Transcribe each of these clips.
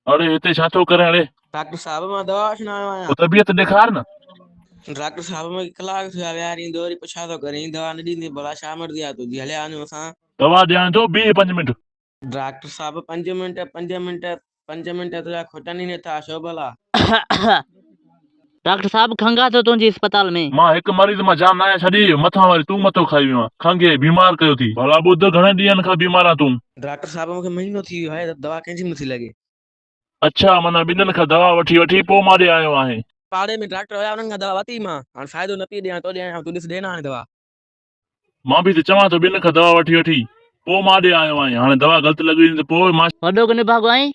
अरे हिते छा थो करे हाणे? डॉक्टर साहब मां दवा वठण आयो आहियां। पोइ तबियत ॾेखार न। डॉक्टर साहब मूंखे कलाक थियो आहे विहारींदो, वरी पुछा थो करे दवा न ॾींदी भला छा मर्ज़ी आहे तुंहिंजी, हलिया वञूं असां। दवा ॾियां थो, बीह 5 मिंट। डॉक्टर साहब 5 मिंट 5 मिंट तुंहिंजा खुटनि ई नथा, छो भला? डॉक्टर साहब खंघा थो तुंहिंजी अस्पताल में। मां हिकु मरीज़ मां जान आया छॾी, मथां वरी तूं मथो खाई वियो आहे, खंघे बीमार कयो थी। भला ॿुध, घणे ॾींहंनि खां बीमार आहे तूं? डॉक्टर साहब मूंखे महीनो थी वियो आहे, दवा कंहिंजी नथी लॻे। अच्छा, माना ॿिन्हिनि खां दवा वठी पोइ मां ॾे आयो आहीं। पाड़े में डॉक्टर हुया, उन्हनि खां दवा वरिती मां, हाणे फ़ाइदो न पई ॾियां तो ॾियां, तूं ॾिस ॾे न हाणे दवा। मां बि त चवां थो ॿिन्हिनि खां दवा वठी पोइ मां ॾे आयो आहीं। हाणे दवा ग़लति लॻी त पोइ मां वॾो को निभागो आहीं?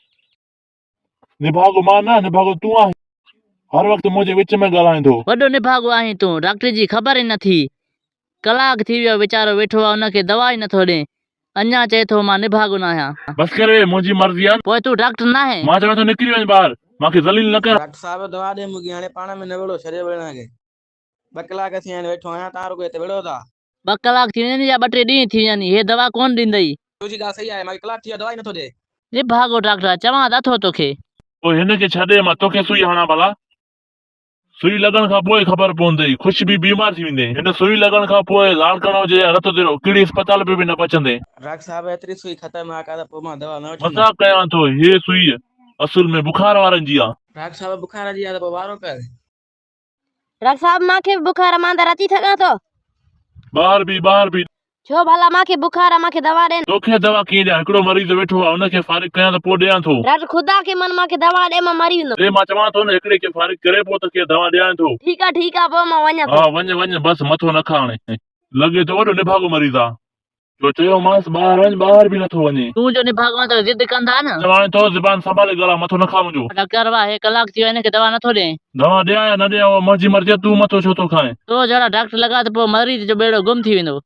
निभागो मां न, निभागो तूं आहीं। हर वक़्तु मुंहिंजे विच में ॻाल्हाईंदो। वॾो निभागो आहीं तूं, डॉक्टर जी ख़बर ई नथी। कलाक थी वियो वीचारो वेठो आहे, हुनखे दवा ई नथो ॾे, अञा चए थो मां निभागो न आहियां। बस करे, मुंहिंजी मर्ज़ी आहे। पोइ तूं डॉक्टर न आहे? मां चवां थो निकिरी वञ ॿाहिरि, मूंखे ज़लील न कर। डॉक्टर साहब दवा ॾे मूंखे, हाणे पाण में न विड़ो, छॾे विड़ण खे। 2 कलाक थी हाणे वेठो आहियां, तव्हां रुगो हिते विड़ो था। 2 कलाक थी वञनि या 2-3 ॾींहं थी वञनि, हे दवा कोन ॾींदई। तुंहिंजी ॻाल्हि सही आहे, मूंखे कलाक थी वियो दवा ई नथो ॾे। निभागो डॉक्टर, चवां त थो तोखे। पोइ हिनखे छॾे मां तोखे सुई हणां भला? सुई लॻण खां पोइ ख़बर पवंदई, ख़ुशि बि बीमार थी वेंदे। हिन सुई लॻण खां पोइ लाल कण हुजे या रत तेरो, कहिड़ी अस्पताल पे बि न पहुचंदे। डॉक्टर साहब एतिरी सुई ख़तरनाक आहे त पोइ मां दवा न वठंदुमि। मज़ाक कयां थो, हे सुई असुल में बुखार वारनि जी आहे। डॉक्टर साहब बुखार जी आहे त पोइ वारो कर। डॉक्टर साहब मूंखे बुखार, मां अंदरि अची सघां थो? ॿाहिरि बि छो भला मूंखे बुखार आहे, मूंखे दवा ॾे। तोखे दवा कीअं ॾियां? हिकिड़ो मरीज़ वेठो आहे, हुनखे फारिग कयां त पोइ ॾियां थो। डॉक्टर खुदा के मन मूंखे दवा ॾे, मां मरी वेंदुमि। मां चवां थो न, हिकिड़े खे फारिग करे पोइ तोखे दवा ॾियां थो। ठीकु आहे पोइ मां वञां थो। हा वञ, बस मथो न खा हाणे। लॻे थो वॾो निभागो मरीज़ आहे, जो चयोमांसि ॿाहिरि वञ, ॿाहिरि बि नथो वञे। तूं जो निभागो आहे त ज़िद कंदा न। चवां थो ज़बान संभाले ॻाल्हाए, मथो न खा मुंहिंजो। डॉक्टर वाह, हे कलाक थी वियो, हिनखे दवा नथो ॾे। दवा ॾियां या न ॾियां, मुंहिंजी मर्ज़ी, तूं मथो छो थो खाए? तो जहिड़ा डॉक्टर लॻा त पोइ मरीज़ जो बेड़ो गुम थी वेंदो।